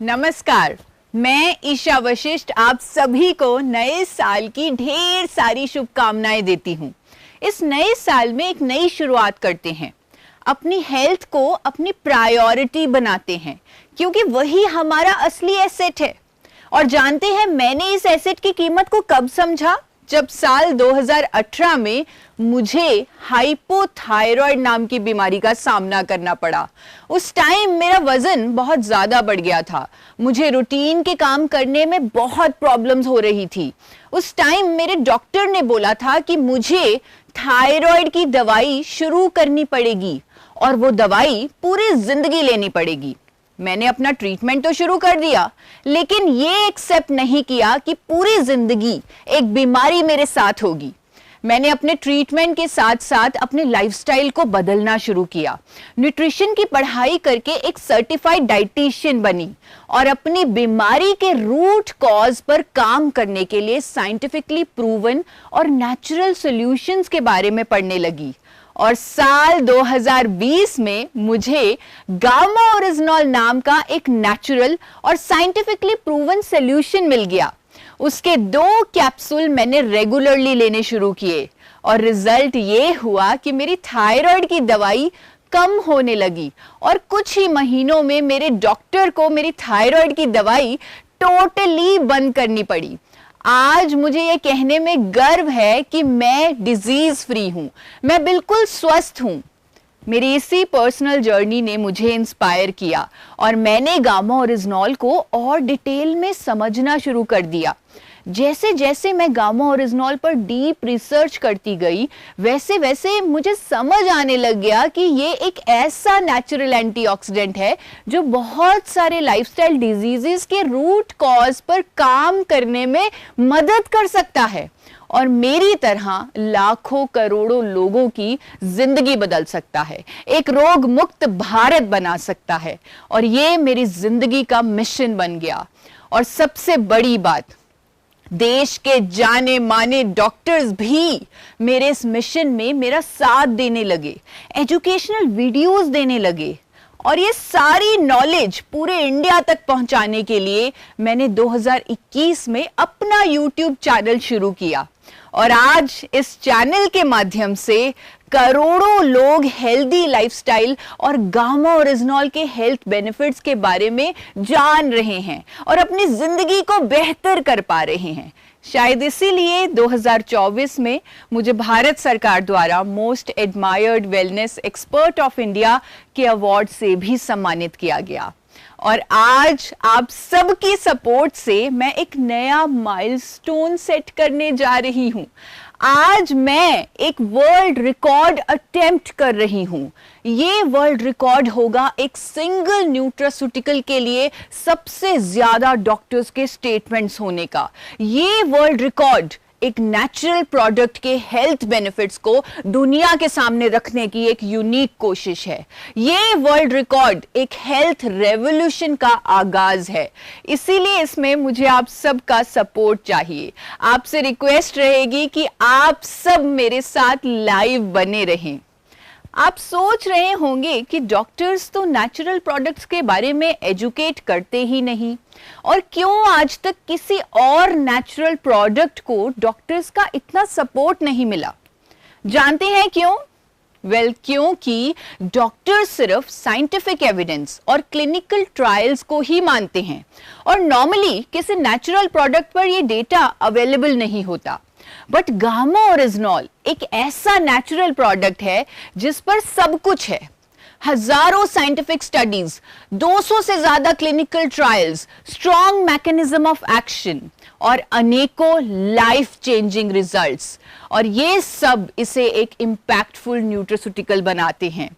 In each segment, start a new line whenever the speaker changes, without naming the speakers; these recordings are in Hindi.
नमस्कार, मैं ईशा वशिष्ठ आप सभी को नए साल की ढेर सारी शुभकामनाएं देती हूँ। इस नए साल में एक नई शुरुआत करते हैं, अपनी हेल्थ को अपनी प्रायोरिटी बनाते हैं क्योंकि वही हमारा असली एसेट है। और जानते हैं मैंने इस एसेट की कीमत को कब समझा? जब साल 2018 में मुझे हाइपोथायराइड नाम की बीमारी का सामना करना पड़ा। उस टाइम मेरा वजन बहुत ज्यादा बढ़ गया था, मुझे रूटीन के काम करने में बहुत प्रॉब्लम्स हो रही थी। उस टाइम मेरे डॉक्टर ने बोला था कि मुझे थायराइड की दवाई शुरू करनी पड़ेगी और वो दवाई पूरी जिंदगी लेनी पड़ेगी। मैंने अपना ट्रीटमेंट तो शुरू कर दिया, लेकिन ये एक्सेप्ट नहीं किया कि पूरी जिंदगी एक बीमारी मेरे साथ होगी। मैंने अपने ट्रीटमेंट के साथ साथ अपने लाइफस्टाइल को बदलना शुरू किया। न्यूट्रिशन की पढ़ाई करके एक सर्टिफाइड डाइटिशियन बनी और अपनी बीमारी के रूट कॉज पर काम करने के लिए साइंटिफिकली प्रूवन और नेचुरल सॉल्यूशंस के बारे में पढ़ने लगी। और साल 2020 में मुझे गामा ओरिजिनॉल नाम का एक नेचुरल और साइंटिफिकली प्रूवन सॉल्यूशन मिल गया। उसके 2 कैप्सूल मैंने रेगुलरली लेने शुरू किए और रिजल्ट ये हुआ कि मेरी थायराइड की दवाई कम होने लगी और कुछ ही महीनों में मेरे डॉक्टर को मेरी थायराइड की दवाई टोटली बंद करनी पड़ी। आज मुझे ये कहने में गर्व है कि मैं डिजीज फ्री हूं, मैं बिल्कुल स्वस्थ हूं। मेरी इसी पर्सनल जर्नी ने मुझे इंस्पायर किया और मैंने गामा ओरिजिनॉल को और डिटेल में समझना शुरू कर दिया। जैसे जैसे मैं गामा ओरिजिनॉल पर डीप रिसर्च करती गई, वैसे वैसे मुझे समझ आने लग गया कि ये एक ऐसा नेचुरल एंटीऑक्सीडेंट है जो बहुत सारे लाइफस्टाइल डिजीजेस के रूट कॉज पर काम करने में मदद कर सकता है और मेरी तरह लाखों करोड़ों लोगों की जिंदगी बदल सकता है, एक रोग मुक्त भारत बना सकता है। और ये मेरी जिंदगी का मिशन बन गया। और सबसे बड़ी बात, देश के जाने माने डॉक्टर्स भी मेरे इस मिशन में मेरा साथ देने लगे, एजुकेशनल वीडियोस देने लगे। और ये सारी नॉलेज पूरे इंडिया तक पहुंचाने के लिए मैंने 2021 में अपना YouTube चैनल शुरू किया और आज इस चैनल के माध्यम से करोड़ों लोग हेल्दी लाइफस्टाइल और गामा ओरिजिनॉल के हेल्थ बेनिफिट्स के बारे में जान रहे हैं और अपनी जिंदगी को बेहतर कर पा रहे हैं। शायद इसीलिए 2024 में मुझे भारत सरकार द्वारा most admired wellness expert of India के अवार्ड से भी सम्मानित किया गया। और आज आप सबकी सपोर्ट से मैं एक नया माइलस्टोन सेट करने जा रही हूं। आज मैं एक वर्ल्ड रिकॉर्ड अटेम्प्ट कर रही हूं। ये वर्ल्ड रिकॉर्ड होगा एक सिंगल न्यूट्रास्यूटिकल के लिए सबसे ज्यादा डॉक्टर्स के स्टेटमेंट्स होने का। ये वर्ल्ड रिकॉर्ड एक नेचुरल प्रोडक्ट के हेल्थ बेनिफिट्स को दुनिया के सामने रखने की एक यूनिक कोशिश है। ये वर्ल्ड रिकॉर्ड एक हेल्थ रेवोल्यूशन का आगाज है, इसीलिए इसमें मुझे आप सबका सपोर्ट चाहिए। आपसे रिक्वेस्ट रहेगी कि आप सब मेरे साथ लाइव बने रहें। आप सोच रहे होंगे कि डॉक्टर्स तो नेचुरल प्रोडक्ट्स के बारे में एजुकेट करते ही नहीं, और क्यों आज तक किसी और नेचुरल प्रोडक्ट को डॉक्टर्स का इतना सपोर्ट नहीं मिला? जानते हैं क्यों? क्योंकि डॉक्टर्स सिर्फ साइंटिफिक एविडेंस और क्लिनिकल ट्रायल्स को ही मानते हैं और नॉर्मली किसी नेचुरल प्रोडक्ट पर ये डेटा अवेलेबल नहीं होता। बट गामा ओरिजिनॉल एक ऐसा नेचुरल प्रोडक्ट है जिस पर सब कुछ है। हजारों साइंटिफिक स्टडीज, 200 से ज्यादा clinical trials, strong mechanism of action और अनेकों लाइफ चेंजिंग रिजल्ट्स, और ये सब इसे एक इंपैक्टफुल न्यूट्रास्यूटिकल बनाते हैं।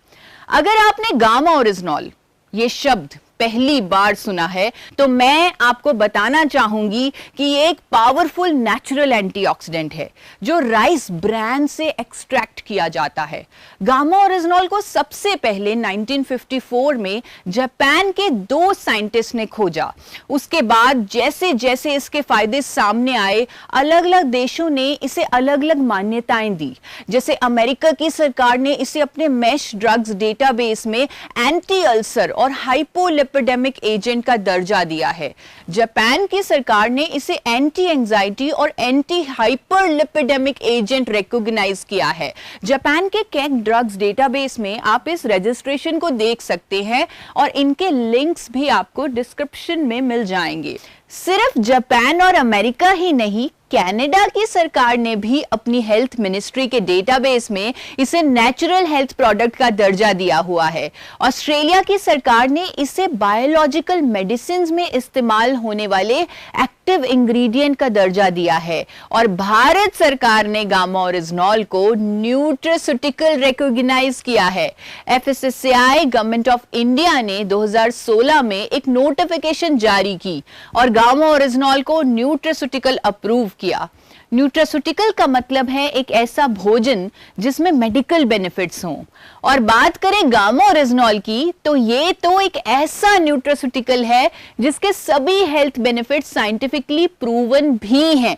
अगर आपने गामा ओरिजिनॉल ये शब्द पहली बार सुना है तो मैं आपको बताना चाहूंगी कि ये एक पावरफुल नेचुरल एंटीऑक्सीडेंट है जो राइस ब्रान से एक्सट्रैक्ट किया जाता है। गामा ओरिजिनॉल को सबसे पहले 1954 में जापान के 2 साइंटिस्ट ने खोजा। उसके बाद जैसे जैसे इसके फायदे सामने आए, अलग अलग देशों ने इसे अलग अलग मान्यताएं दी। जैसे अमेरिका की सरकार ने इसे अपने मैश ड्रग्स डेटाबेस में एंटी अल्सर और हाइपोलिपिडेमिक लिपिडेमिक एजेंट का दर्जा दिया है। जापान की सरकार ने इसे एंटी एंजाइटी और anti hyper lipidemic agent recognise किया है। जापान के कैग ड्रग्स डेटाबेस में आप इस रजिस्ट्रेशन को देख सकते हैं और इनके लिंक्स भी आपको डिस्क्रिप्शन में मिल जाएंगे। सिर्फ जापान और अमेरिका ही नहीं, कनाडा की सरकार ने भी अपनी हेल्थ मिनिस्ट्री के डेटाबेस में इसे नेचुरल हेल्थ प्रोडक्ट का दर्जा दिया हुआ है। ऑस्ट्रेलिया की सरकार ने इसे बायोलॉजिकल मेडिसिन्स में इस्तेमाल होने वाले एक्टिव इंग्रेडिएंट का दर्जा दिया है और भारत सरकार ने गामा ओरिजिनॉल को न्यूट्रास्यूटिकल रिकॉग्नाइज किया है। एफएसएसएआई गवर्नमेंट ऑफ इंडिया ने 2016 में एक नोटिफिकेशन जारी की और गामा ओरिजिनॉल को न्यूट्रास्यूटिकल अप्रूव किया। न्यूट्रास्यूटिकल का मतलब है एक ऐसा भोजन जिसमें मेडिकल बेनिफिट्स हों। और बात करें गामा ओरिजिनॉल की तो ये तो एक ऐसा न्यूट्रास्यूटिकल है जिसके सभी हेल्थ बेनिफिट्स साइंटिफिकली प्रूवन भी हैं।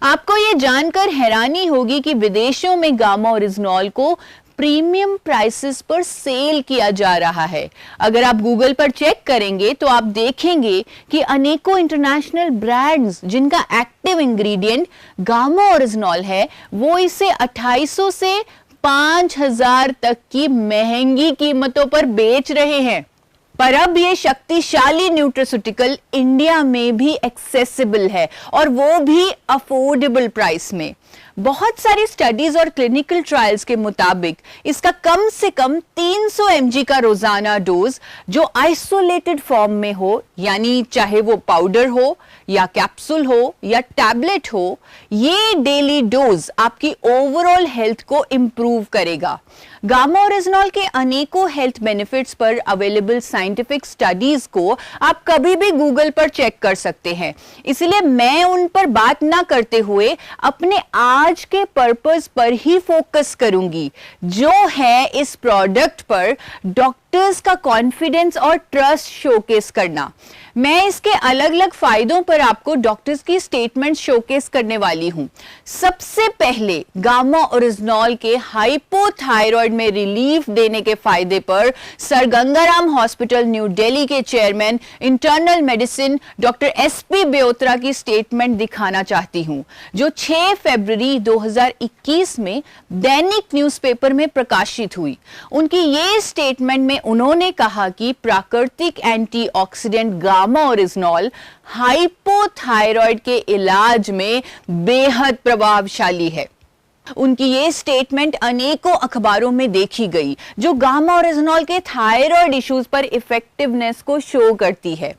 आपको ये जानकर हैरानी होगी कि विदेशों में गामा ओरिजिनॉल को प्रीमियम प्राइसेस पर सेल किया जा रहा है। अगर आप गूगल पर चेक करेंगे तो आप देखेंगे कि अनेकों इंटरनेशनल ब्रांड्स जिनका एक्टिव इंग्रेडिएंट गामा ओरिजिनॉल है वो इसे 2800 से 5000 तक की महंगी कीमतों पर बेच रहे हैं। पर अब ये शक्तिशाली न्यूट्रास्यूटिकल इंडिया में भी एक्सेसिबल है और वो भी अफोर्डेबल प्राइस में। बहुत सारी स्टडीज और क्लिनिकल ट्रायल्स के मुताबिक इसका कम से कम 300 mg का रोजाना डोज जो आइसोलेटेड फॉर्म में हो, यानी चाहे वो पाउडर हो या कैप्सूल हो या टैबलेट हो, ये डेली डोज आपकी ओवरऑल हेल्थ को इंप्रूव करेगा। गामा ओरिजिनॉल के अनेकों हेल्थ बेनिफिट्स पर अवेलेबल साइंटिफिक स्टडीज को आप कभी भी गूगल पर चेक कर सकते हैं, इसलिए मैं उन पर बात ना करते हुए अपने आज के पर्पस पर ही फोकस करूंगी, जो है इस प्रोडक्ट पर डॉक्टर्स का कॉन्फिडेंस और ट्रस्ट शोकेस करना। मैं इसके अलग अलग फायदों पर आपको डॉक्टर्स की स्टेटमेंट शोकेस करने वाली हूं। सबसे पहले गामा ओरिजिनॉल के हाइपोथायराइड में रिलीफ देने के फायदे पर sir Gangaram hospital new Delhi के chairman internal medicine doctor SP Beotra की स्टेटमेंट दिखाना चाहती हूं, जो 6 फरवरी 2021 में दैनिक न्यूज़पेपर में प्रकाशित हुई। उनकी ये स्टेटमेंट में उन्होंने कहा कि प्राकृतिक एंटीऑक्सीडेंट गामा ओरिजिनॉल हाइपोथायराइड के इलाज में बेहद प्रभावशाली है। उनकी ये स्टेटमेंट अनेकों अखबारों में देखी गई, जो गामा ओरिजिनॉल के थायराइड इश्यूज पर इफेक्टिवनेस को शो करती है।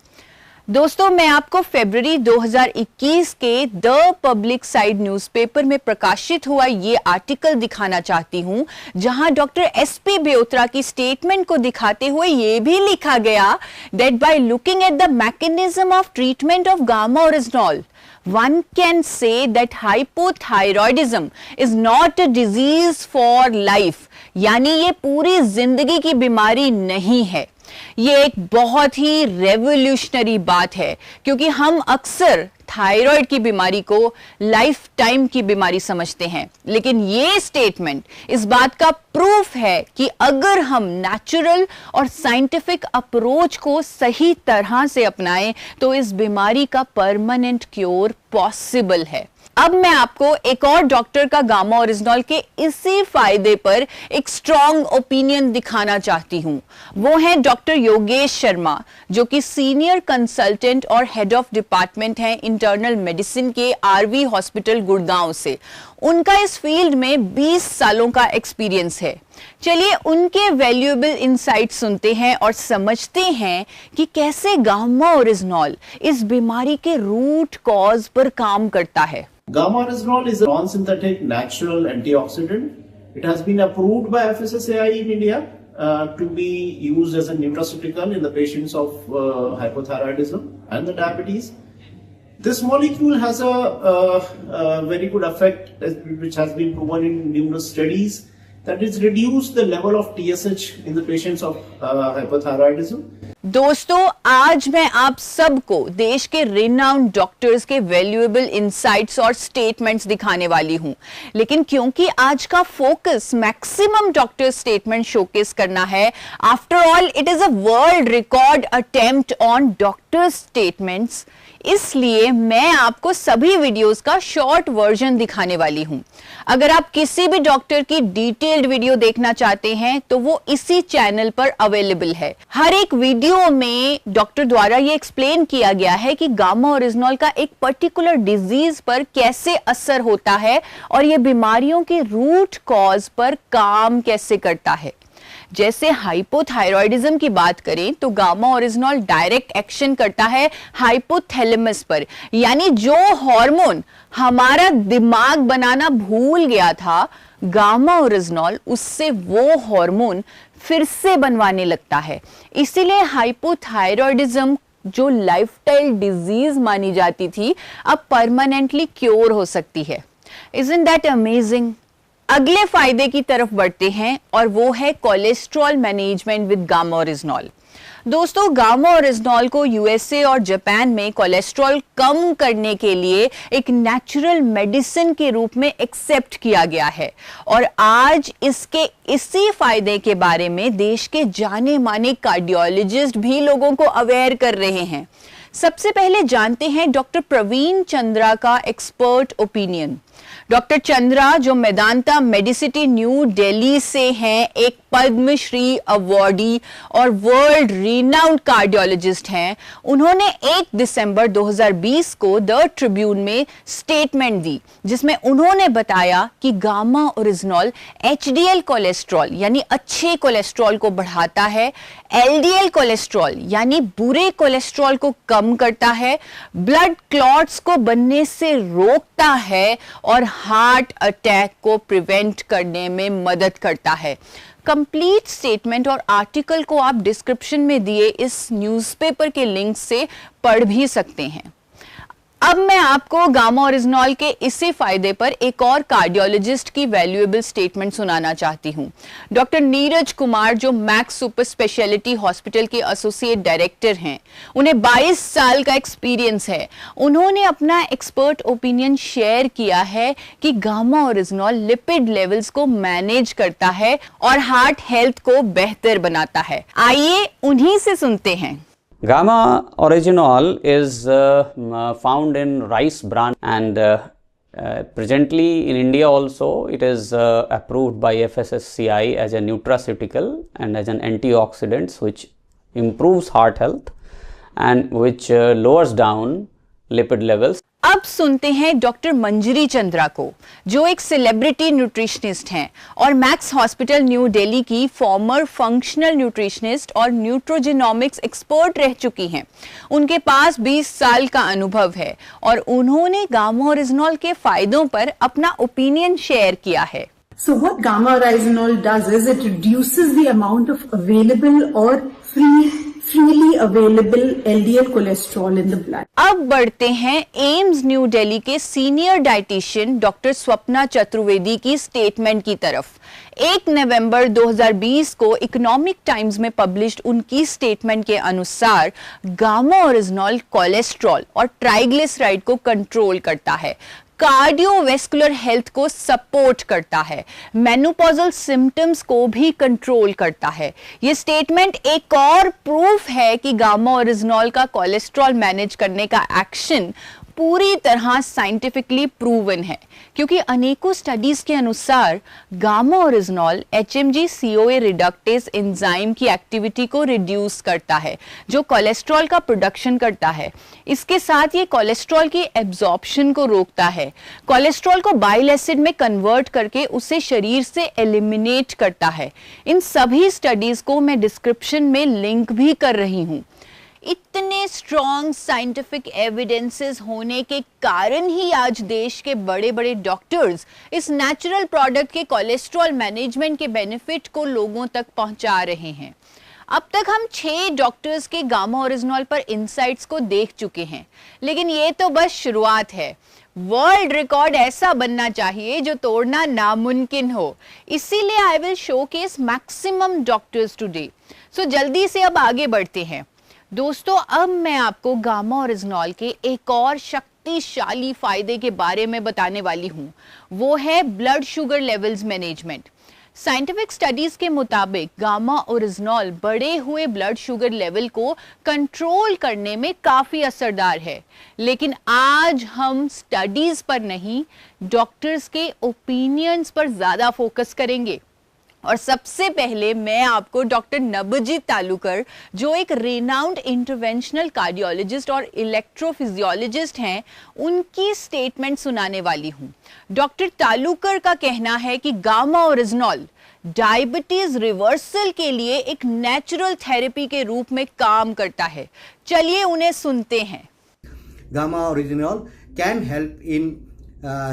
दोस्तों, मैं आपको फरवरी 2021 के द पब्लिक साइड न्यूज़पेपर में प्रकाशित हुआ ये आर्टिकल दिखाना चाहती हूं, जहां डॉक्टर एसपी बेओत्रा की स्टेटमेंट को दिखाते हुए ये भी लिखा गया that by looking at the mechanism of treatment of gamma oryzanol one can say that hypothyroidism is not a disease for life, यानी ये पूरी जिंदगी की बीमारी नहीं है। ये एक बहुत ही रेवोल्यूशनरी बात है, क्योंकि हम अक्सर थायराइड की बीमारी को लाइफ टाइम की बीमारी समझते हैं, लेकिन ये स्टेटमेंट इस बात का प्रूफ है कि अगर हम नेचुरल और साइंटिफिक अप्रोच को सही तरह से अपनाएं तो इस बीमारी का परमानेंट क्योर पॉसिबल है। अब मैं आपको एक और डॉक्टर का गामा ओरिजिनॉल के इसी फायदे पर एक स्ट्रॉन्ग ओपिनियन दिखाना चाहती हूं। वो है डॉक्टर योगेश शर्मा, जो कि सीनियर कंसल्टेंट और हेड ऑफ डिपार्टमेंट हैं इंटरनल मेडिसिन के आरवी हॉस्पिटल गुड़गांव से। उनका इस फील्ड में 20 सालों का एक्सपीरियंस है। चलिए उनके वैल्यूएबल इंसाइट सुनते हैं और समझते हैं कि कैसे गामा ओरिजिनॉल इस बीमारी के रूट कॉज पर काम करता है।
Gamma oryzanol is a non-synthetic natural antioxidant. It has been approved by FSSAI in India to be used as a nutraceutical in the patients of hypothyroidism and the diabetes. This molecule has a very good effect, which has been proven in numerous studies, that it's reduced the level of TSH in the patients of hypothyroidism.
दोस्तों, आज मैं आप सबको देश के रिनाउंड डॉक्टर्स के वैल्यूएबल इंसाइट्स और स्टेटमेंट्स दिखाने वाली हूं, लेकिन क्योंकि आज का focus maximum doctor statement showcase करना है, after all it is a world record attempt on doctor statements, इसलिए मैं आपको सभी वीडियोस का शॉर्ट वर्जन दिखाने वाली हूं। अगर आप किसी भी डॉक्टर की डिटेल्ड वीडियो देखना चाहते हैं तो वो इसी चैनल पर अवेलेबल है। हर एक वीडियो में डॉक्टर द्वारा ये एक्सप्लेन किया गया है कि गामा ओरिजिनॉल का एक पर्टिकुलर डिजीज पर कैसे असर होता है और ये बीमारियों के रूट कॉज पर काम कैसे करता है। जैसे हाइपोथायरॉयडिज्म की बात करें तो गामा ओरिजिनॉल डायरेक्ट एक्शन करता है हाइपोथैलेमस पर, यानी जो हार्मोन हमारा दिमाग बनाना भूल गया था, गामा ओरिजिनॉल उससे वो हार्मोन फिर से बनवाने लगता है। इसीलिए हाइपोथायरॉयडिज्म जो लाइफस्टाइल डिजीज मानी जाती थी, अब परमानेंटली क्योर हो सकती है। Isn't that amazing? अगले फायदे की तरफ बढ़ते हैं और वो है cholesterol management with gamma oryzanol. दोस्तों, गामा ओरिजिनॉल को यूएसए और जापान में कोलेस्ट्रॉल कम करने के लिए एक नेचुरल मेडिसिन के रूप में एक्सेप्ट किया गया है और आज इसके इसी फायदे के बारे में देश के जाने माने कार्डियोलॉजिस्ट भी लोगों को अवेयर कर रहे हैं। सबसे पहले जानते हैं डॉक्टर प्रवीण चंद्रा का एक्सपर्ट ओपिनियन। डॉक्टर चंद्रा, जो मेदांता मेडिसिटी न्यू दिल्ली से हैं, एक पद्मश्री अवार्डी और वर्ल्ड रिनाउंड कार्डियोलॉजिस्ट हैं, उन्होंने 1 दिसंबर 2020 को द ट्रिब्यून में स्टेटमेंट दी जिसमें उन्होंने बताया कि गामा ओरिजिनॉल एचडीएल कोलेस्ट्रॉल यानी अच्छे कोलेस्ट्रॉल को बढ़ाता है, एलडीएल कोलेस्ट्रॉल यानी बुरे कोलेस्ट्रॉल को कम करता है, ब्लड क्लॉट्स को बनने से रोकता है और हार्ट अटैक को प्रिवेंट करने में मदद करता है। कंप्लीट स्टेटमेंट और आर्टिकल को आप डिस्क्रिप्शन में दिए इस न्यूज़पेपर के लिंक से पढ़ भी सकते हैं। अब मैं आपको गामा ओरिजिनॉल के इसी फायदे पर एक और कार्डियोलॉजिस्ट की वैल्यूएबल स्टेटमेंट सुनाना चाहती हूं। डॉक्टर नीरज कुमार, जो मैक्स सुपर स्पेशलिटी हॉस्पिटल के एसोसिएट डायरेक्टर हैं, उन्हें 22 साल का एक्सपीरियंस है। उन्होंने अपना एक्सपर्ट ओपिनियन शेयर किया है कि गामा ओरिजिनॉल लिपिड लेवल्स को मैनेज करता है और हार्ट हेल्थ को बेहतर बनाता है। आइए उन्हीं से सुनते हैं।
Gamma orygenol is found in rice bran and presently in India also it is approved by FSSCI as a nutraceutical and as an antioxidant which improves heart health and which lowers down lipid levels.
अब सुनते हैं डॉक्टर मंजरी चंद्रा को, जो एक सेलिब्रिटी न्यूट्रिशनिस्ट हैं और मैक्स हॉस्पिटल न्यू दिल्ली की फॉर्मर फंक्शनल न्यूट्रिशनिस्ट और न्यूट्रोजेनोमिक्स एक्सपर्ट रह चुकी हैं। उनके पास 20 साल का अनुभव है और उन्होंने गामा ओरिजिनॉल के फायदों पर अपना ओपिनियन शेयर किया है।
So what gamma orygenol does is it reduces the amount of available or freely available LDL cholesterol in the blood.
अब बढ़ते हैं एम्स न्यू दिल्ली के senior dietitian doctor Swapna Chaturvedi की स्टेटमेंट की तरफ। 1 नवंबर 2020 को इकोनॉमिक टाइम्स में पब्लिश्ड उनकी स्टेटमेंट के अनुसार गामा ओरिजिनॉल कोलेस्ट्रॉल और ट्राइग्लिसराइड को कंट्रोल करता है, कार्डियोवैस्कुलर हेल्थ को सपोर्ट करता है, मेनोपॉजल सिम्टम्स को भी कंट्रोल करता है। यह स्टेटमेंट एक और प्रूफ है कि गामा ओरिजिनॉल का कोलेस्ट्रॉल मैनेज करने का एक्शन पूरी तरह साइंटिफिकली प्रूवन है, क्योंकि अनेकों स्टडीज के अनुसार gamma oryzanol HMG CoA reductase enzyme की एक्टिविटी को रिड्यूस करता है, जो कोलेस्ट्रॉल का प्रोडक्शन करता है। इसके साथ ये कोलेस्ट्रॉल की एब्जॉर्प्शन को रोकता है, कोलेस्ट्रॉल को बाइल एसिड में कन्वर्ट करके उसे शरीर से एलिमिनेट करता है। इन सभी स्टडीज को मैं डिस्क्रिप्शन में लिंक भी कर रही हूँ। इतने स्ट्रॉन्ग साइंटिफिक एविडेंसेस होने के कारण ही आज देश के बड़े बड़े डॉक्टर्स इस नेचुरल प्रोडक्ट के कोलेस्ट्रॉल मैनेजमेंट के बेनिफिट को लोगों तक पहुंचा रहे हैं। अब तक हम 6 डॉक्टर्स के गामा ओरिजिनॉल पर इंसाइट्स को देख चुके हैं, लेकिन ये तो बस शुरुआत है। वर्ल्ड रिकॉर्ड ऐसा बनना चाहिए जो तोड़ना नामुमकिन हो, इसीलिए I will showcase maximum doctors today. So जल्दी से अब आगे बढ़ते हैं। दोस्तों, अब मैं आपको गामा ओरिजिनॉल के एक और शक्तिशाली फायदे के बारे में बताने वाली हूं। वो है blood sugar levels management. Scientific studies के मुताबिक गामा ओरिजिनॉल बढ़े हुए ब्लड शुगर लेवल को कंट्रोल करने में काफी असरदार है। लेकिन आज हम स्टडीज पर नहीं, डॉक्टर्स के ओपिनियंस पर ज्यादा फोकस करेंगे। और सबसे पहले मैं आपको डॉक्टर नबजीत तालुकर, जो एक रेनाउंड इंटरवेंशनल कार्डियोलॉजिस्ट और इलेक्ट्रोफिजियोलॉजिस्ट हैं, उनकी स्टेटमेंट सुनाने वाली हूं। डॉक्टर तालुकर का कहना है कि गामा ओरिजिनॉल डायबिटीज रिवर्सल के लिए एक नेचुरल थेरेपी के रूप में काम करता है। चलिए उन्हें सुनते हैं।
Gamma original can help in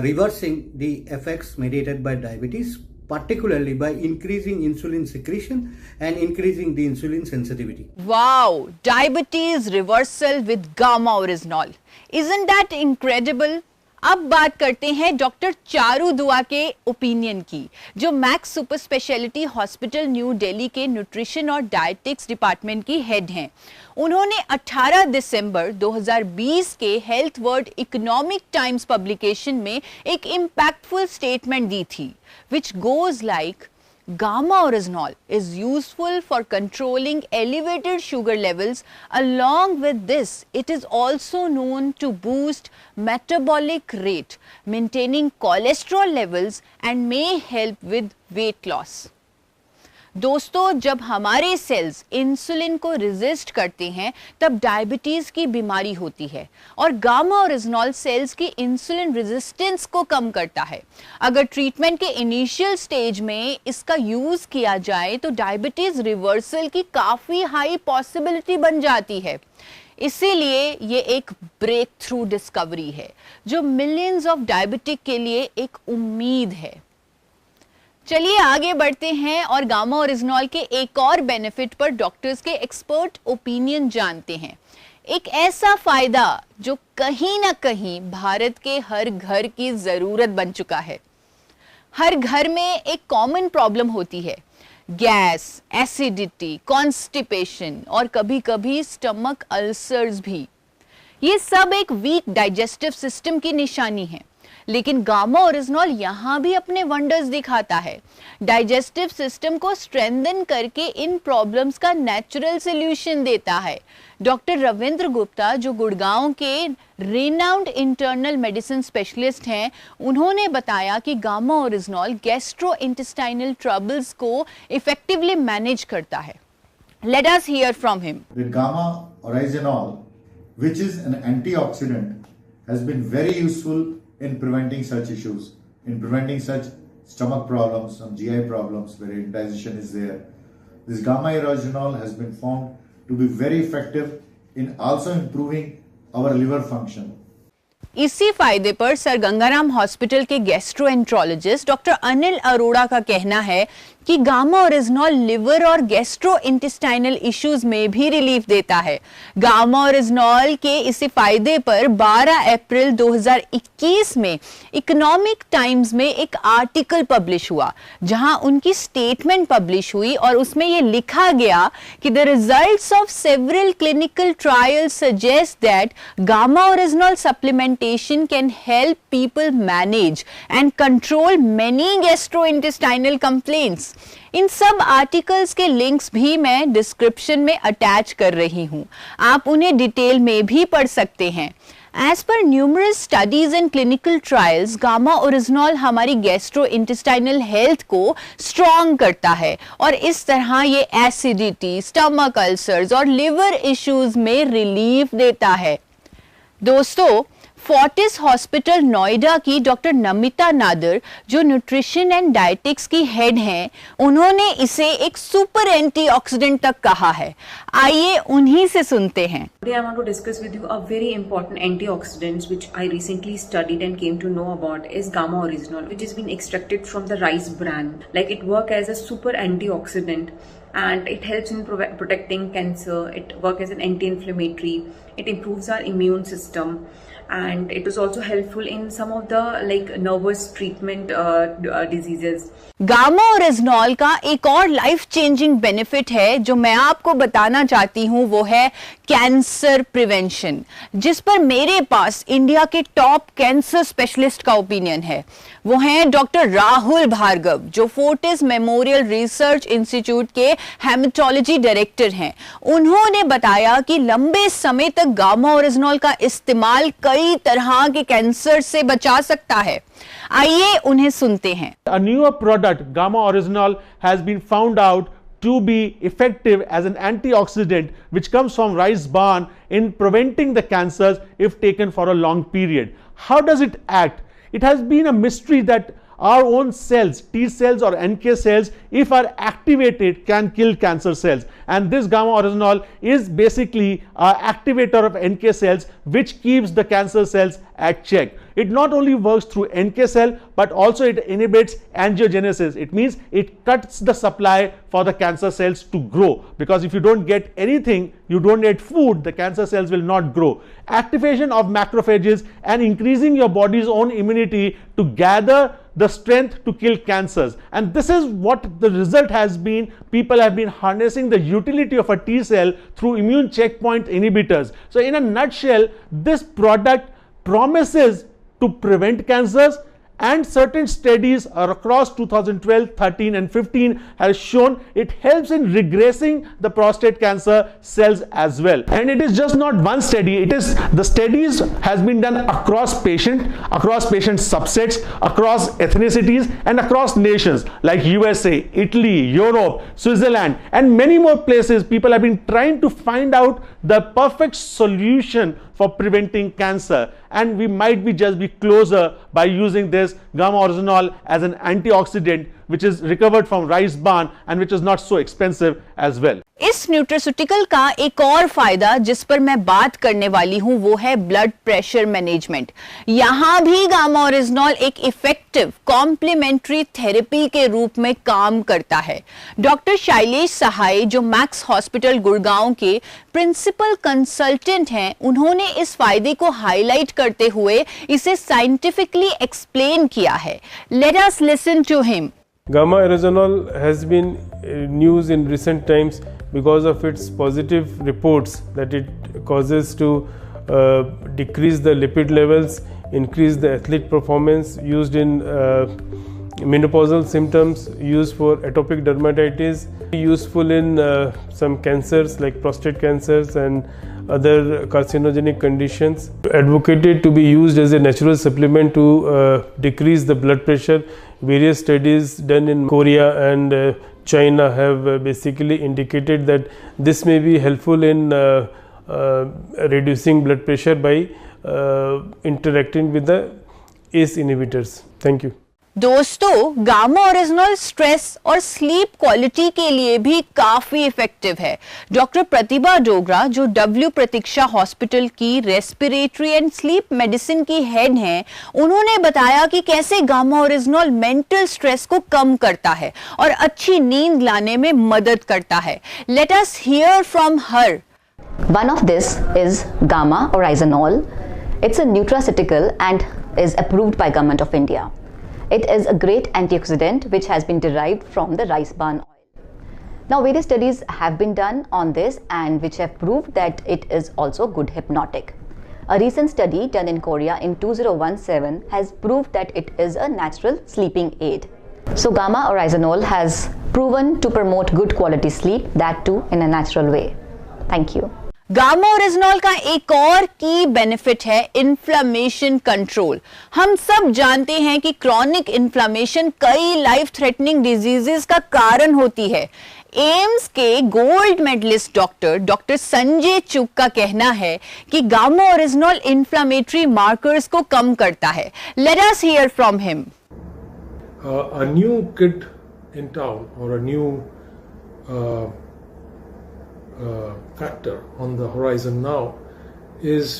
reversing the effects mediated by diabetes, particularly by increasing insulin secretion and increasing the insulin sensitivity.
Wow, diabetes reversal with gamma orisnol. Isn't that incredible? अब बात करते हैं डॉक्टर चारू दुआ के ओपिनियन की, जो max super speciality hospital new Delhi के न्यूट्रिशन और डायटिक्स डिपार्टमेंट की हेड हैं। उन्होंने 18 दिसंबर 2020 के health world economic times publication में एक इम्पैक्टफुल स्टेटमेंट दी थी, which goes like, Gamma orisnol is useful for controlling elevated sugar levels. Along with this, it is also known to boost metabolic rate, maintaining cholesterol levels, and may help with weight loss. दोस्तों, जब हमारे सेल्स इंसुलिन को रेजिस्ट करते हैं तब डायबिटीज की बीमारी होती है, और गामा ओरिजिनॉल सेल्स की इंसुलिन रेजिस्टेंस को कम करता है। अगर ट्रीटमेंट के इनिशियल स्टेज में इसका यूज किया जाए तो डायबिटीज रिवर्सल की काफी हाई पॉसिबिलिटी बन जाती है। इसीलिए ये एक ब्रेक थ्रू डिस्कवरी है जो मिलियंस ऑफ डायबिटिक के लिए एक उम्मीद है। चलिए आगे बढ़ते हैं और गामा ओरिजिनॉल के एक और बेनिफिट पर डॉक्टर्स के एक्सपर्ट ओपिनियन जानते हैं। एक ऐसा फायदा जो कहीं ना कहीं भारत के हर घर की जरूरत बन चुका है। हर घर में एक कॉमन प्रॉब्लम होती है, गैस, एसिडिटी, कॉन्स्टिपेशन और कभी-कभी स्टमक अल्सर्स भी। ये सब एक वीक डाइजेस्टिव सिस्टम की निशानी है, लेकिन गामा ओरिजिनॉल यहाँ भी अपने वंडर्स दिखाता है। डाइजेस्टिव सिस्टम को स्ट्रेंथन करके इन प्रॉब्लम्स का नेचुरल सॉल्यूशन देता है। डॉक्टर रविंद्र गुप्ता, जो गुड़गांव के रेनाउंड इंटरनल मेडिसिन स्पेशलिस्ट हैं, उन्होंने बताया कि gamma original gastro intestinal troubles को इफेक्टिवली मैनेज करता है। Let us here from him.
Gamma oryzanol, which is an antioxidant, has been very useful in preventing such issues, in preventing such stomach problems, some GI problems where indigestion is there. This gamma oryzanol has been found to be very effective in also improving our liver function.
इसी फायदे पर सर गंगाराम हॉस्पिटल के गैस्ट्रोएंट्रोलॉजिस्ट डॉक्टर अनिल अरोड़ा का कहना है कि गामा ओरिजिनॉल लिवर और गैस्ट्रो इंटेस्टाइनल इश्यूज में भी रिलीफ देता है। गामा ओरिजिनॉल के इसी फायदे पर 12 अप्रैल 2021 में इकोनॉमिक टाइम्स में एक आर्टिकल पब्लिश हुआ, जहां उनकी स्टेटमेंट पब्लिश हुई और उसमें यह लिखा गया कि the results of several clinical trials suggest that gamma oryzanol supplementation can help people manage and control many gastrointestinal complaints. इन सब आर्टिकल्स के लिंक्स भी मैं डिस्क्रिप्शन में अटैच कर रही हूं, आप उन्हें डिटेल में भी पढ़ सकते हैं। As per numerous studies and clinical trials, gamma oryzanol हमारी गैस्ट्रोइंटेस्टाइनल हेल्थ को स्ट्रॉन्ग करता है और इस तरह ये एसिडिटी, स्टमक अल्सर्स और लिवर इश्यूज में रिलीफ देता है। दोस्तों, फोर्टिस हॉस्पिटल नोएडा की डॉक्टर नमिता नादर, जो न्यूट्रिशन एंड डाइटिक्स की हेड हैं, उन्होंने इसे एक सुपर एंटीऑक्सीडेंट तक कहा है। आइए उन्हीं से सुनते हैं।
Today I want to discuss with you a very important antioxidant which I recently studied and came to know about is gamma oryzanol, which has been extracted from the rice bran. Like it works as a super antioxidant and it helps in protecting cancer. It works as an anti-inflammatory. It improves our immune system, and it is also helpful in some of the like nervous treatment diseases.
Gamma oryzanol का एक और लाइफ चेंजिंग बेनिफिट है जो मैं आपको बताना चाहती हूं, वो है कैंसर प्रिवेंशन, जिस पर मेरे पास इंडिया के टॉप कैंसर स्पेशलिस्ट का ओपिनियन है। वो हैं डॉक्टर राहुल भार्गव, जो फोर्टिस मेमोरियल रिसर्च इंस्टीट्यूट के हेमेटोलॉजी डायरेक्टर हैं। उन्होंने बताया कि लंबे समय तक गामा ओरिजिनॉल का इस्तेमाल कई तरह के कैंसर से बचा सकता है। आइए उन्हें सुनते हैं।
A newer product, Gamma Oryzinol, has been found out to be effective as an antioxidant which comes from rice bran in preventing the cancers if taken for a long period. How does it act? It has been a mystery that our own cells, T cells or NK cells, if are activated, can kill cancer cells. And this Gamma Oryzinol is basically an activator of NK cells which keeps the cancer cells at check. It not only works through NK cell, but also it inhibits angiogenesis. It means it cuts the supply for the cancer cells to grow, because if you don't get anything, you don't get food, the cancer cells will not grow. Activation of macrophages and increasing your body's own immunity to gather the strength to kill cancers. And this is what the result has been. People have been harnessing the utility of a T cell through immune checkpoint inhibitors. So in a nutshell, this product promises to prevent cancers, and certain studies across 2012, 13 and 15 has shown it helps in regressing the prostate cancer cells as well. And it is just not one study, it is the studies has been done across patient subsets, across ethnicities and across nations like USA, Italy, Europe, Switzerland and many more places. People have been trying to find out the perfect solution for preventing cancer, and we might be just be closer by using this Gamma Oryzinol as an antioxidant which is recovered from rice bran and which is not so expensive as well.
इस न्यूट्रास्यूटिकल का एक और फायदा जिस पर मैं बात करने वाली हूं वो है ब्लड प्रेशर मैनेजमेंट। यहां भी गामा ओरिजिनॉल एक इफेक्टिव कॉम्प्लीमेंट्री थेरेपी के रूप में काम करता है। डॉक्टर शैलेश सहाय, जो मैक्स हॉस्पिटल गुड़गांव के प्रिंसिपल कंसल्टेंट हैं, उन्होंने इस फायदे को हाईलाइट करते हुए इसे साइंटिफिकली एक्सप्लेन किया है। Let us listen to him.
Gamma Oryzinol has been news in recent times because of its positive reports that it causes to decrease the lipid levels, increase the athletic performance, used in menopausal symptoms, used for atopic dermatitis, useful in some cancers like prostate cancers and other carcinogenic conditions. Advocated to be used as a natural supplement to decrease the blood pressure. Various studies done in Korea and China have basically indicated that this may be helpful in reducing blood pressure by interacting with the ACE inhibitors. Thank you.
दोस्तों, गामा ओरिजिनॉल स्ट्रेस और स्लीप क्वालिटी के लिए भी काफी इफेक्टिव है। डॉक्टर प्रतिभा डोगरा, जो डब्ल्यू प्रतीक्षा हॉस्पिटल की रेस्पिरेटरी एंड स्लीप मेडिसिन की हेड हैं, उन्होंने बताया कि कैसे गामा ओरिजिनॉल मेंटल स्ट्रेस को कम करता है और अच्छी नींद लाने में मदद करता है। Let us here from her.
One of this is Gamma Oryzinol. It's a nutraceutical and is approved by Government of India. It is a great antioxidant which has been derived from the rice bran oil. Now various studies have been done on this and which have proved that it is also good hypnotic. A recent study done in Korea in 2017 has proved that it is a natural sleeping aid. So Gamma Oryzinol has proven to promote good quality sleep, that too in a natural way. Thank you.
Gamma oryzanol का एक और की बेनिफिट है इन्फ्लेमेशन कंट्रोल। हम सब जानते हैं कि क्रॉनिक इन्फ्लेमेशन कई लाइफ थ्रेटनिंग डिजीजेस का कारण होती है। एम्स के गोल्ड मेडलिस्ट डॉक्टर संजय चुग का कहना है कि गामा ओरिजिनॉल इन्फ्लेमेटरी मार्कर्स को कम करता है। Let us here from him.
A new kid in town or a new factor on the horizon now is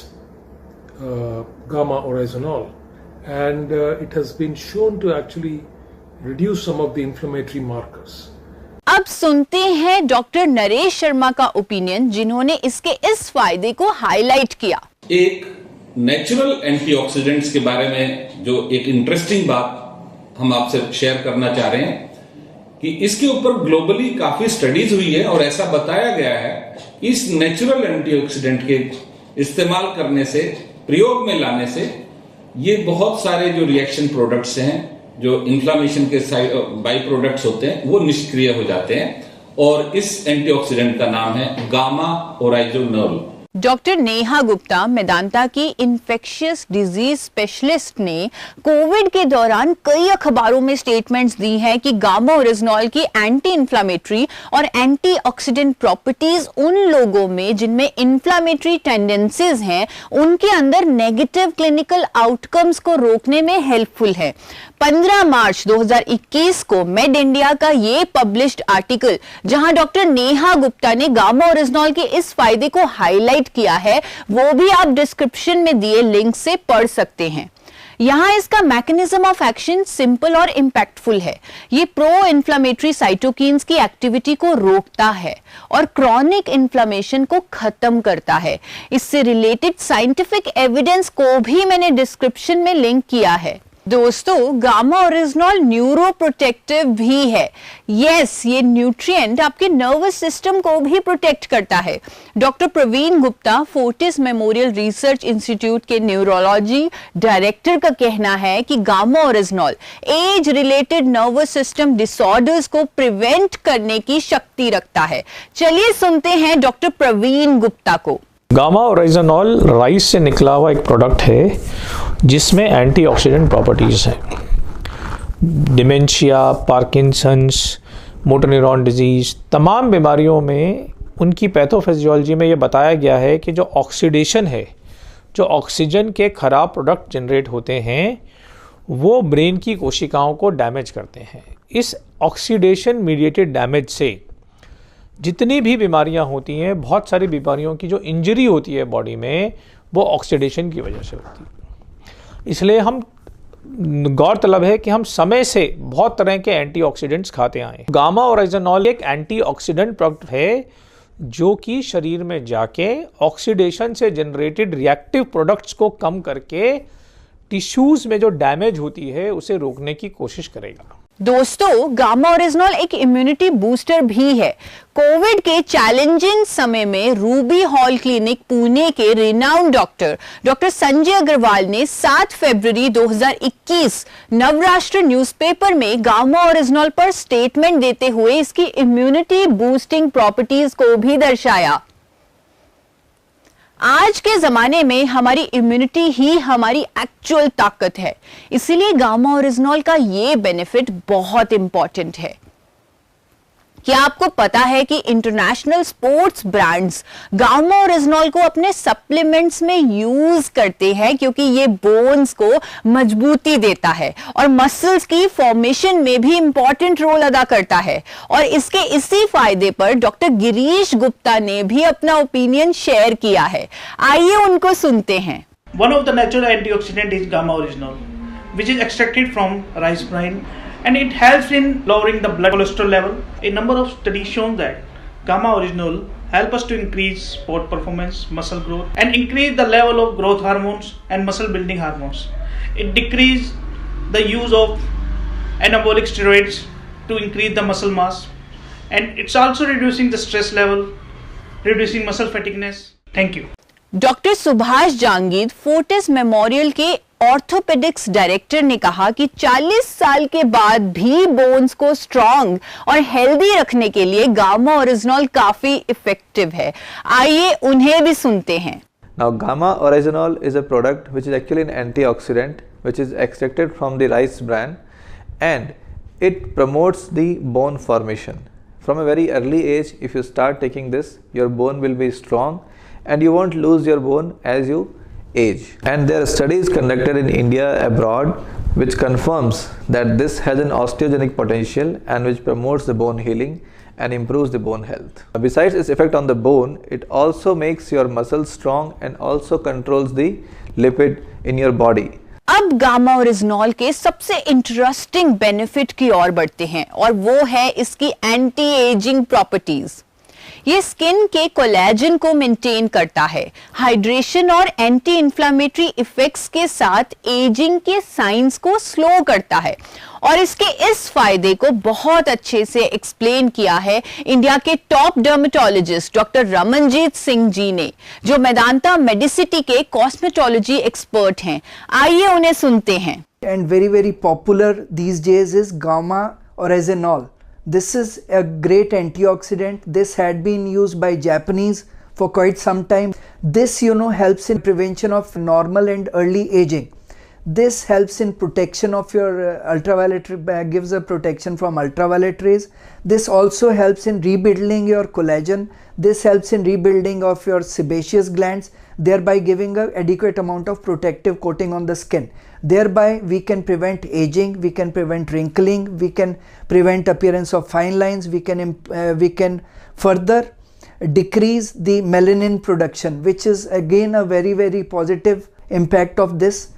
Gamma Oryzinol, and it has been shown to actually reduce some of the inflammatory markers.
अब सुनते हैं डॉक्टर नरेश शर्मा का ओपिनियन, जिन्होंने इसके इस फायदे को हाईलाइट किया।
एक नेचुरल एंटीऑक्सीडेंट्स के बारे में जो एक इंटरेस्टिंग बात हम आपसे शेयर करना चाह रहे हैं कि इसके ऊपर ग्लोबली काफी स्टडीज हुई है और ऐसा बताया गया है कि इस नेचुरल एंटीऑक्सीडेंट के इस्तेमाल करने से, प्रयोग में लाने से, ये बहुत सारे जो रिएक्शन प्रोडक्ट्स हैं, जो इन्फ्लामेशन के बाई प्रोडक्ट्स होते हैं, वो निष्क्रिय हो जाते हैं और इस एंटीऑक्सीडेंट का नाम है गामा ओराइजोनोल।
डॉक्टर नेहा गुप्ता, मेदांता की इन्फेक्शियस डिजीज स्पेशलिस्ट, ने कोविड के दौरान कई अखबारों में स्टेटमेंट्स दी हैं कि गामा ओरिजिनॉल की एंटी इन्फ्लामेटरी और एंटीऑक्सीडेंट प्रॉपर्टीज उन लोगों में जिनमें इन्फ्लामेटरी टेंडेंसीज हैं, उनके अंदर नेगेटिव क्लिनिकल आउटकम्स को रोकने में हेल्पफुल है। 15 मार्च 2021 को मेड इंडिया का ये पब्लिश्ड आर्टिकल, जहां डॉक्टर नेहा गुप्ता ने गामा ओरिजिनॉल के इस फायदे को हाईलाइट किया है, वो भी आप डिस्क्रिप्शन में दिए लिंक से पढ़ सकते हैं। यहां इसका मैकेनिज्म ऑफ एक्शन सिंपल और इंपैक्टफुल है। ये प्रो इन्फ्लामेटरी साइटोकिन्स की एक्टिविटी को रोकता है और क्रॉनिक इन्फ्लामेशन को खत्म करता है। इससे रिलेटेड साइंटिफिक एविडेंस को भी मैंने डिस्क्रिप्शन में लिंक किया है। दोस्तों, गामा ओरिजिनॉल न्यूरो प्रोटेक्टिव भी है। यस, ये न्यूट्रिएंट आपके नर्वस सिस्टम को भी प्रोटेक्ट करता है। Doctor Praveen Gupta, Fortis Memorial Research Institute के न्यूरोलॉजी डायरेक्टर, का कहना है कि gamma oryzanol age related nervous system disorders को प्रिवेंट करने की शक्ति रखता है। चलिए सुनते हैं डॉक्टर प्रवीण गुप्ता को।
गामा ओराइजोनॉल राइस से निकला हुआ एक प्रोडक्ट है जिसमें एंटीऑक्सीडेंट प्रॉपर्टीज़ हैं। Dementia, Parkinson's, motor neuron disease, तमाम बीमारियों में उनकी पैथोफिजियोलॉजी में ये बताया गया है कि जो ऑक्सीडेशन है, जो ऑक्सीजन के ख़राब प्रोडक्ट जनरेट होते हैं, वो ब्रेन की कोशिकाओं को डैमेज करते हैं। इस ऑक्सीडेशन मीडिएटेड डैमेज से जितनी भी बीमारियां होती हैं, बहुत सारी बीमारियों की जो इंजरी होती है बॉडी में, वो ऑक्सीडेशन की वजह से होती है। इसलिए हम गौरतलब है कि हम समय से बहुत तरह के एंटीऑक्सीडेंट्स खाते आए हैं। गामा ओराइजोनॉल एक एंटीऑक्सीडेंट प्रोडक्ट है जो कि शरीर में जाके ऑक्सीडेशन से जनरेटेड रिएक्टिव प्रोडक्ट्स को कम करके टिश्यूज में जो डैमेज होती है उसे रोकने की कोशिश करेगा।
दोस्तों, गामा ओरिजिनॉल एक इम्यूनिटी बूस्टर भी है। कोविड के चैलेंजिंग समय में रूबी हॉल क्लिनिक पुणे के रिनाउंड डॉक्टर संजय अग्रवाल ने 7 फरवरी 2021 नवराष्ट्र न्यूज़पेपर में गामा ओरिजिनॉल पर स्टेटमेंट देते हुए इसकी इम्यूनिटी बूस्टिंग प्रॉपर्टीज को भी दर्शाया। आज के जमाने में हमारी इम्यूनिटी ही हमारी एक्चुअल ताकत है, इसीलिए गामा ओरिजिनॉल का ये बेनिफिट बहुत इंपॉर्टेंट है। क्या आपको पता है कि international sports brands gamma oryzanol को अपने सप्लीमेंट्स में यूज करते हैं, क्योंकि ये बोन्स को मजबूती देता है और मसल्स की फॉर्मेशन में भी इंपॉर्टेंट रोल अदा करता है। और इसके इसी फायदे पर डॉक्टर गिरीश गुप्ता ने भी अपना ओपिनियन शेयर किया है। आइए उनको सुनते हैं।
One of the natural antioxidant is gamma orygenol, which is extracted from rice bran, and it helps in lowering the blood cholesterol level. A number of studies shown that gamma orygenol help us to increase sport performance, muscle growth, and increase the level of growth hormones and muscle building hormones. It decrease the use of anabolic steroids to increase the muscle mass, and it's also reducing the stress level, reducing muscle fatigueness. Thank you.
Doctor Subhash Jangir, Fortis Memorial के ऑर्थोपेडिक्स डायरेक्टर, ने कहा कि 40 साल के बाद भी बोन्स को स्ट्रॉन्ग और हेल्दी रखने के लिए गामा ओरिजिनॉल काफी इफेक्टिव है। आइए उन्हें भी सुनते हैं।
Now, gamma orygenol is a product which is actually an antioxidant which is extracted from the rice bran, and it promotes the bone formation. From a very early age, if you start taking this, your bone will be strong and you won't lose your bone as you age. And there are studies conducted in India, abroad, which confirms that this has an osteogenic potential and which promotes the bone healing and improves the bone health. Besides its effect on the bone, it also makes your muscles strong and also controls the lipid in your body.
अब गामा ओरिजिनॉल के सबसे इंटरेस्टिंग बेनिफिट की ओर बढ़ते हैं और वो है इसकी एंटी एजिंग प्रॉपर्टीज। ये स्किन के कोलेजन को मेंटेन करता है, हाइड्रेशन और एंटी इंफ्लेमेटरी इफेक्ट्स के साथ एजिंग के साइंस को स्लो करता है। और इसके इस फायदे को बहुत अच्छे से एक्सप्लेन किया है इंडिया के top dermatologist doctor Ramanjeet Singh ji ने, जो मेदांता मेडिसिटी के कॉस्मेटोलॉजी एक्सपर्ट हैं। आइए उन्हें सुनते हैं।
And very popular these days is gamma oryzanol. This is a great antioxidant. This had been used by Japanese for quite some time. This helps in prevention of normal and early aging. This helps in protection of your ultraviolet, gives a protection from ultraviolet rays. This also helps in rebuilding your collagen. This helps in rebuilding of your sebaceous glands, thereby giving an adequate amount of protective coating on the skin. Thereby we can prevent aging, we can prevent wrinkling, we can prevent appearance of fine lines, we can further decrease the melanin production, which is again a very positive impact of this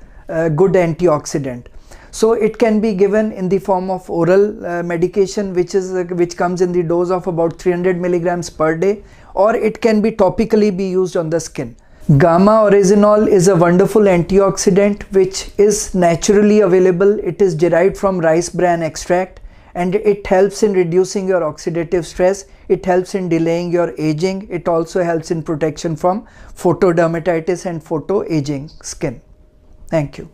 good antioxidant. So it can be given in the form of oral medication, which comes in the dose of about 300 milligrams per day, or it can be topically be used on the skin. Gamma oryzanol is a wonderful antioxidant which is naturally available. It is derived from rice bran extract, and it helps in reducing your oxidative stress. It helps in delaying your aging. It also helps in protection from photodermatitis and photoaging skin. Thank you.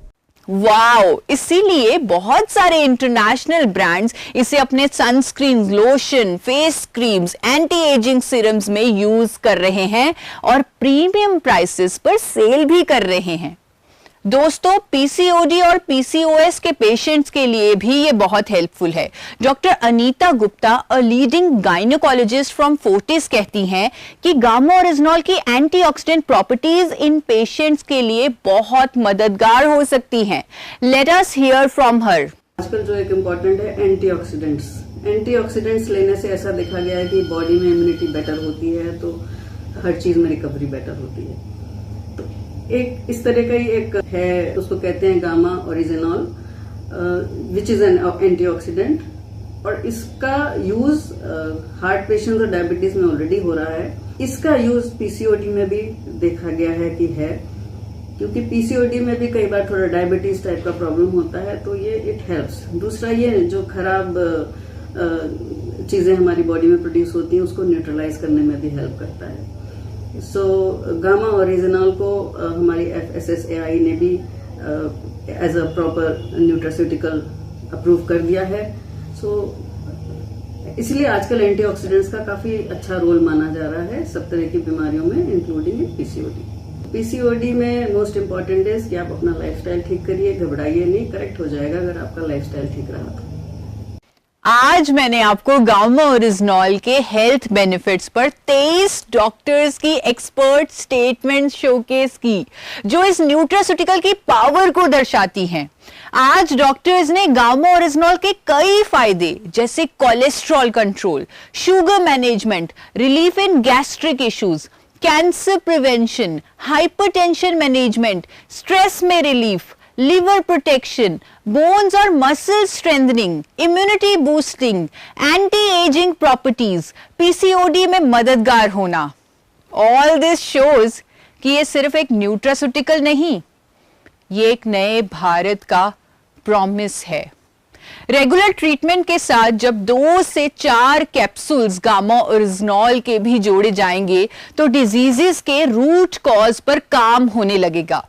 Wow, इसीलिए बहुत सारे इंटरनेशनल ब्रांड्स इसे अपने sunscreen, lotion, face creams, anti ageing serums में यूज कर रहे हैं और प्रीमियम प्राइसेस पर सेल भी कर रहे हैं। दोस्तों, पीसीओडी और पीसीओएस के पेशेंट्स के लिए भी ये बहुत हेल्पफुल है। Doctor Anita Gupta, a leading gynaecologist from Fortis, कहती हैं कि गामा ओरिजिनॉल की एंटीऑक्सीडेंट प्रॉपर्टीज इन पेशेंट्स के लिए बहुत मददगार हो सकती हैं। Let us here from her.
आजकल जो एक इम्पॉर्टेंट है एंटीऑक्सीडेंट्स लेने से ऐसा देखा गया है कि बॉडी में इम्यूनिटी बेटर होती है, तो हर चीज में रिकवरी बेटर होती है। एक इस तरह का ही एक है, उसको कहते हैं gamma oryzanol, which is an antioxidant, और इसका यूज हार्ट पेशेंट्स और डायबिटीज में ऑलरेडी हो रहा है। इसका यूज पीसीओडी में भी देखा गया है कि है, क्योंकि पीसीओडी में भी कई बार थोड़ा डायबिटीज टाइप का प्रॉब्लम होता है, तो ये इट हेल्प्स। दूसरा ये जो खराब चीजें हमारी बॉडी में प्रोड्यूस होती हैं उसको न्यूट्रलाइज करने में भी हेल्प करता है। सो गामा ओरिजिनॉल को हमारी FSSAI ने भी as a proper nutraceutical approve कर दिया है। सो इसलिए आजकल एंटीऑक्सीडेंट्स का काफी अच्छा रोल माना जा रहा है सब तरह की बीमारियों में, इंक्लूडिंग पीसीओडी। पीसीओडी में मोस्ट इम्पॉर्टेंट है कि आप अपना लाइफस्टाइल ठीक करिए, घबराइए नहीं, करेक्ट हो जाएगा अगर आपका लाइफस्टाइल ठीक रहा तो।
आज मैंने आपको गामा ओरिजिनॉल के हेल्थ बेनिफिट्स पर 23 डॉक्टर्स की एक्सपर्ट स्टेटमेंट शोकेस की, जो इस न्यूट्रास्यूटिकल की पावर को दर्शाती हैं। आज डॉक्टर्स ने गामा ओरिजिनॉल के कई फायदे, जैसे cholesterol control, sugar management, relief in gastric issues, cancer prevention, hypertension management, stress में रिलीफ, लिवर प्रोटेक्शन, बोन्स और muscle strengthening, immunity boosting, anti ageing properties, PCOD में मददगार होना। ऑल दिस शोज कि ये सिर्फ एक न्यूट्रास्यूटिकल नहीं, ये एक नए भारत का प्रॉमिस है। रेगुलर ट्रीटमेंट के साथ जब 2 से 4 कैप्सूल्स गामा ओरिजिनॉल के भी जोड़े जाएंगे तो डिजीजेस के रूट कॉज पर काम होने लगेगा।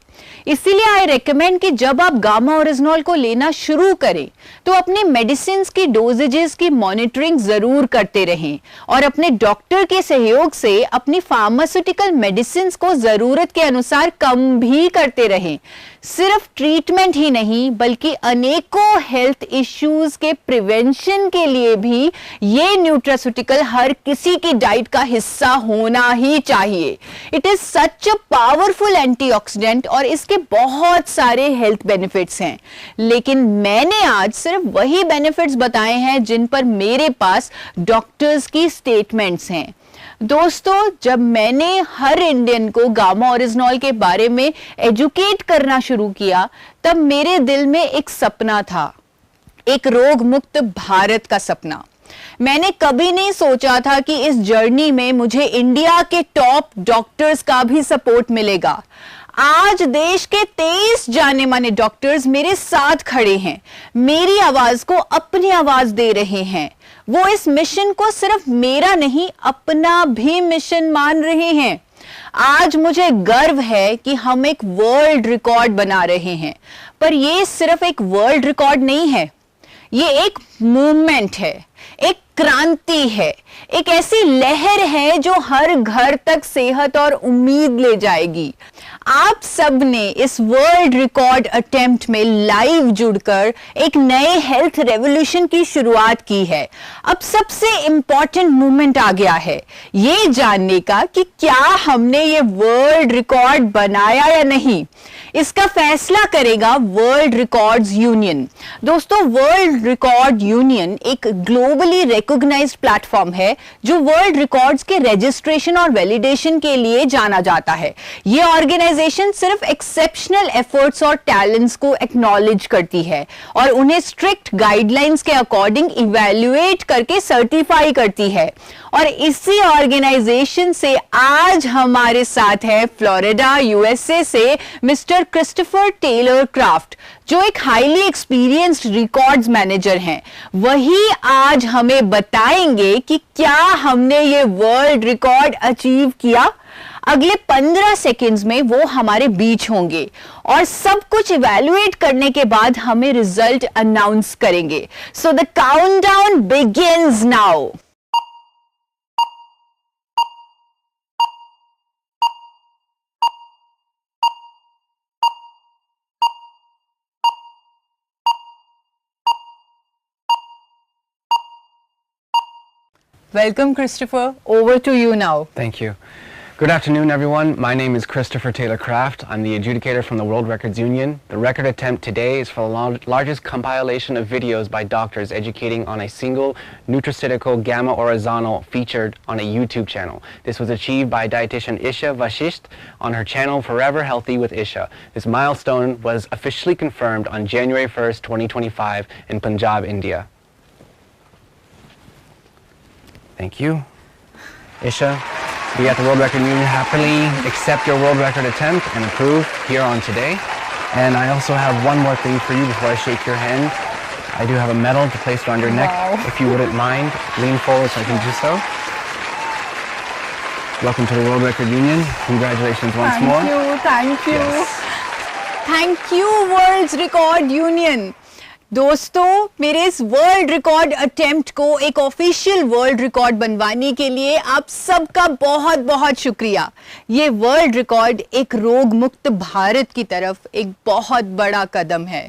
इसीलिए आई रेकमेंड कि जब आप गामा ओरिजिनॉल को लेना शुरू करें तो अपने मेडिसिन की डोजेजेस की मॉनिटरिंग जरूर करते रहें और अपने डॉक्टर के सहयोग से अपनी फार्मास्यूटिकल मेडिसिन को जरूरत के अनुसार कम भी करते रहें। सिर्फ ट्रीटमेंट ही नहीं बल्कि अनेकों हेल्थ इश्यूज के प्रिवेंशन के लिए भी ये न्यूट्रास्यूटिकल हर किसी की डाइट का हिस्सा होना ही चाहिए। It is such a powerful antioxidant और इसके बहुत सारे हेल्थ बेनिफिट्स हैं, लेकिन मैंने आज सिर्फ वही बेनिफिट्स बताए हैं जिन पर मेरे पास डॉक्टर्स की स्टेटमेंट्स हैं। दोस्तों, जब मैंने हर इंडियन को गामा ओरिजिनॉल के बारे में एजुकेट करना शुरू किया, तब मेरे दिल में एक सपना था, एक रोग मुक्त भारत का सपना। मैंने कभी नहीं सोचा था कि इस जर्नी में मुझे इंडिया के टॉप डॉक्टर्स का भी सपोर्ट मिलेगा। आज देश के 23 जाने माने डॉक्टर्स मेरे साथ खड़े हैं, मेरी आवाज को अपनी आवाज दे रहे हैं। वो इस मिशन को सिर्फ मेरा नहीं, अपना भी मिशन मान रहे हैं। आज मुझे गर्व है कि हम एक वर्ल्ड रिकॉर्ड बना रहे हैं, पर ये सिर्फ एक वर्ल्ड रिकॉर्ड नहीं है, ये एक मूवमेंट है, एक क्रांति है, एक ऐसी लहर है जो हर घर तक सेहत और उम्मीद ले जाएगी। आप सब ने इस वर्ल्ड रिकॉर्ड अटेम्प्ट में लाइव जुड़कर एक नए हेल्थ रेवोल्यूशन की शुरुआत की है। अब सबसे इंपॉर्टेंट मूवमेंट आ गया है, ये जानने का कि क्या हमने ये वर्ल्ड रिकॉर्ड बनाया या नहीं। इसका फैसला करेगा वर्ल्ड रिकॉर्ड्स यूनियन। दोस्तों, वर्ल्ड रिकॉर्ड यूनियन एक ग्लोबली रिकॉग्नाइज्ड प्लेटफॉर्म है जो वर्ल्ड रिकॉर्ड्स के रजिस्ट्रेशन और वैलिडेशन के लिए जाना जाता है। ये ऑर्गेनाइजेशन सिर्फ एक्सेप्शनल एफर्ट्स और टैलेंट्स को एक्नॉलेज करती है और उन्हें स्ट्रिक्ट गाइडलाइंस के अकॉर्डिंग इवैल्यूएट करके सर्टिफाई करती है। और इसी ऑर्गेनाइजेशन से आज हमारे साथ है फ्लोरिडा यूएसए से मिस्टर क्रिस्टोफर टेलर क्राफ्ट, जो एक हाईली एक्सपीरियंस्ड रिकॉर्ड्स मैनेजर हैं। वही आज हमें बताएंगे कि क्या हमने ये वर्ल्ड रिकॉर्ड अचीव किया। अगले 15 सेकेंड्स में वो हमारे बीच होंगे और सब कुछ इवैल्यूएट करने के बाद हमें रिजल्ट अनाउंस करेंगे। So the countdown begins now. Welcome, Christopher. Over to you now.
Thank you. Good afternoon, everyone. My name is Christopher Taylor Craft. I'm the adjudicator from the World Records Union. The record attempt today is for the largest compilation of videos by doctors educating on a single nutraceutical gamma oryzanol featured on a YouTube channel. This was achieved by dietitian Isha Vashisht on her channel Forever Healthy with Isha. This milestone was officially confirmed on January 1st, 2025 in Punjab, India. Thank you. Isha, we at the World Record Union happily accept your world record attempt and approve here on today. And I also have one more thing for you before I shake your hand. I do have a medal to place around your neck. If you wouldn't mind, lean forward so I can do so. Welcome to the World Record Union. Congratulations once more.
Thank you.
Yes.
Thank you, World Record Union. दोस्तों, मेरे इस वर्ल्ड रिकॉर्ड अटेम्प्ट को एक ऑफिशियल वर्ल्ड रिकॉर्ड बनवाने के लिए आप सबका बहुत बहुत शुक्रिया। ये वर्ल्ड रिकॉर्ड एक रोग मुक्त भारत की तरफ एक बहुत बड़ा कदम है।